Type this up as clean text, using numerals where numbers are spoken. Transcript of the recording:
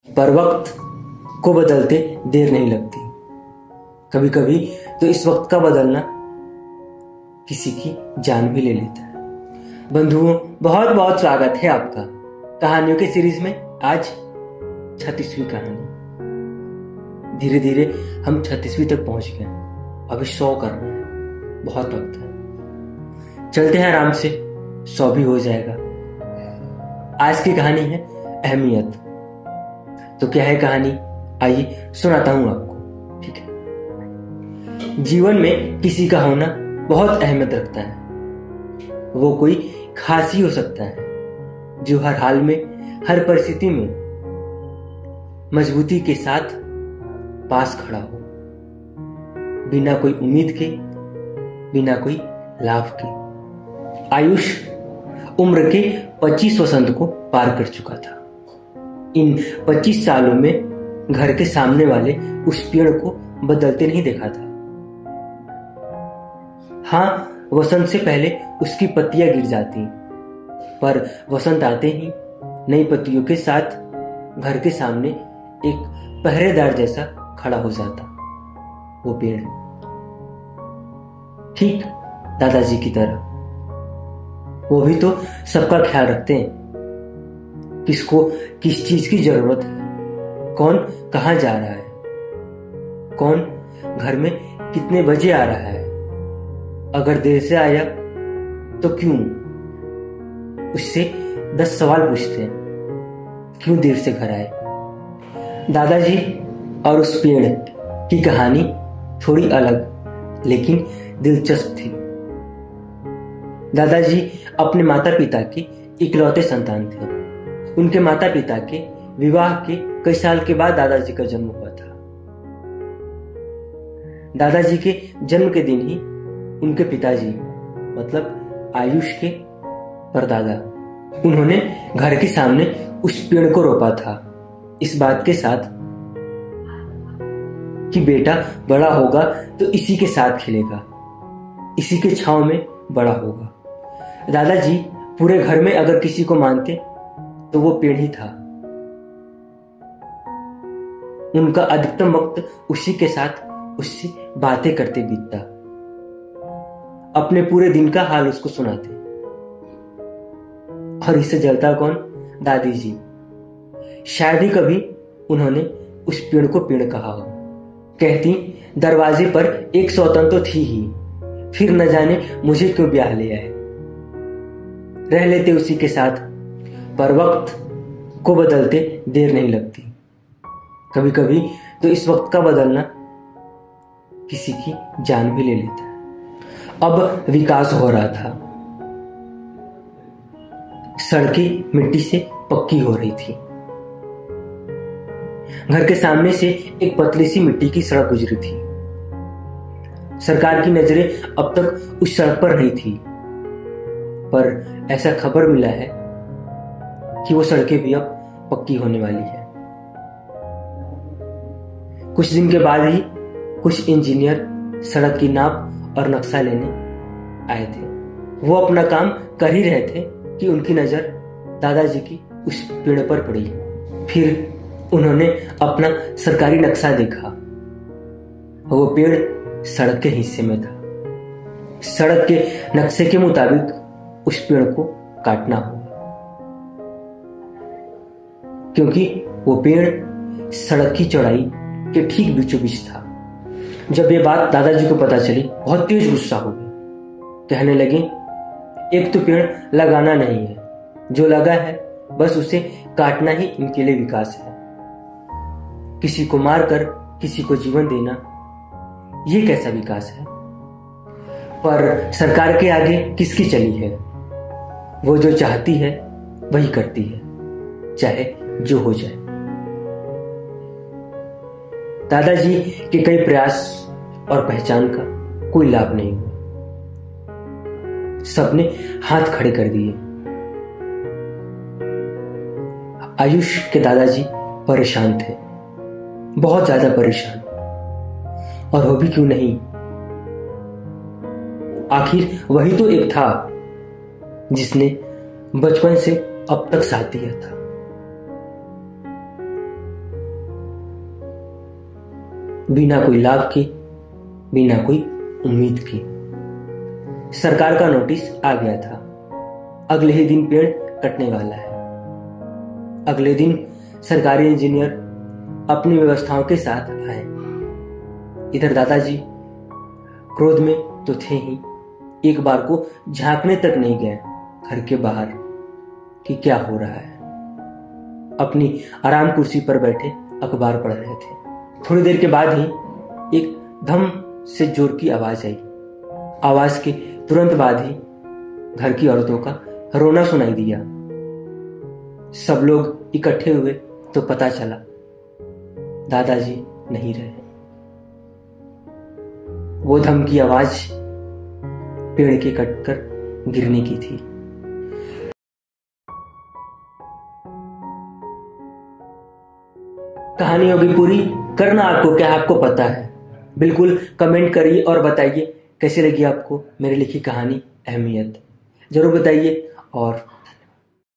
पर वक्त को बदलते देर नहीं लगती। कभी कभी तो इस वक्त का बदलना किसी की जान भी ले लेता है। बंधुओं, बहुत बहुत स्वागत है आपका कहानियों के सीरीज में। आज 36वीं कहानी। धीरे धीरे हम 36वीं तक पहुंच गए। अभी 100 करना है, बहुत वक्त है। चलते हैं आराम से, 100 भी हो जाएगा। आज की कहानी है अहमियत। तो क्या है कहानी, आइए सुनाता हूं आपको। ठीक है। जीवन में किसी का होना बहुत अहमियत रखता है। वो कोई खास ही हो सकता है जो हर हाल में, हर परिस्थिति में मजबूती के साथ पास खड़ा हो, बिना कोई उम्मीद के, बिना कोई लाभ के। आयुष उम्र के 25 वसंत को पार कर चुका था। इन 25 सालों में घर के सामने वाले उस पेड़ को बदलते नहीं देखा था। हाँ, वसंत से पहले उसकी पत्तियां गिर जाती, पर वसंत आते ही नई पत्तियों के साथ घर के सामने एक पहरेदार जैसा खड़ा हो जाता वो पेड़, ठीक दादाजी की तरह। वो भी तो सबका ख्याल रखते हैं, किसको किस चीज की जरूरत है, कौन कहाँ जा रहा है, कौन घर में कितने बजे आ रहा है, अगर देर से आया तो क्यों। उससे 10 सवाल पूछते हैं, क्यों देर से घर आए। दादाजी और उस पेड़ की कहानी थोड़ी अलग लेकिन दिलचस्प थी। दादाजी अपने माता पिता के इकलौते संतान थे। उनके माता पिता के विवाह के कई साल के बाद दादाजी का जन्म हुआ था। दादाजी के जन्म के दिन ही उनके पिताजी, मतलब आयुष के परदादा, उन्होंने घर के सामने उस पेड़ को रोपा था, इस बात के साथ कि बेटा बड़ा होगा तो इसी के साथ खिलेगा, इसी के छांव में बड़ा होगा। दादाजी पूरे घर में अगर किसी को मानते तो वो पेड़ ही था। उनका अधिकतम वक्त उसी के साथ, उससे बातें करते बीतता, अपने पूरे दिन का हाल उसको सुनाते। और इससे जलता कौन, दादी जी। शायद ही कभी उन्होंने उस पेड़ को पेड़ कहा हो। कहती, दरवाजे पर एक सौतन तो थी ही, फिर न जाने मुझे क्यों ब्याह ले आए। रह लेते उसी के साथ, पर वक्त को बदलते देर नहीं लगती। कभी कभी तो इस वक्त का बदलना किसी की जान भी ले लेता है। अब विकास हो रहा था। सड़कें मिट्टी से पक्की हो रही थी। घर के सामने से एक पतली सी मिट्टी की सड़क गुजरी थी। सरकार की नजरें अब तक उस सड़क पर नहीं थी, पर ऐसा खबर मिला है कि वो सड़कें भी अब पक्की होने वाली है। कुछ दिन के बाद ही कुछ इंजीनियर सड़क की नाप और नक्शा लेने आए थे। वो अपना काम कर ही रहे थे कि उनकी नजर दादाजी की उस पेड़ पर पड़ी। फिर उन्होंने अपना सरकारी नक्शा देखा। वो पेड़ सड़क के हिस्से में था। सड़क के नक्शे के मुताबिक उस पेड़ को काटना होगा, क्योंकि वो पेड़ सड़क की चौड़ाई के ठीक बीचों बीच था। जब ये बात दादाजी को पता चली, बहुत तेज गुस्सा हो गए। कहने लगे, एक तो पेड़ लगाना नहीं है, जो लगा है बस उसे काटना ही इनके लिए विकास है। किसी को मारकर किसी को जीवन देना, ये कैसा विकास है। पर सरकार के आगे किसकी चली है। वो जो चाहती है वही करती है, चाहे जो हो जाए। दादाजी के कई प्रयास और पहचान का कोई लाभ नहीं हुआ। सबने हाथ खड़े कर दिए। आयुष के दादाजी परेशान थे, बहुत ज्यादा परेशान। और वो भी क्यों नहीं, आखिर वही तो एक था जिसने बचपन से अब तक साथ दिया था। बिना कोई लाभ के, बिना कोई उम्मीद के। सरकार का नोटिस आ गया था, अगले ही दिन पेड़ कटने वाला है। अगले दिन सरकारी इंजीनियर अपनी व्यवस्थाओं के साथ आए। इधर दादाजी क्रोध में तो थे ही, एक बार को झांकने तक नहीं गए घर के बाहर कि क्या हो रहा है। अपनी आराम कुर्सी पर बैठे अखबार पढ़ रहे थे। थोड़ी देर के बाद ही एक धम से जोर की आवाज आई। आवाज के तुरंत बाद ही घर की औरतों का रोना सुनाई दिया। सब लोग इकट्ठे हुए तो पता चला दादाजी नहीं रहे। वो धम की आवाज पेड़ के कटकर गिरने की थी। कहानी होगी पूरी, करना आपको क्या आपको पता है। बिल्कुल कमेंट करिए और बताइए कैसी लगी आपको मेरी लिखी कहानी अहमियत। जरूर बताइए और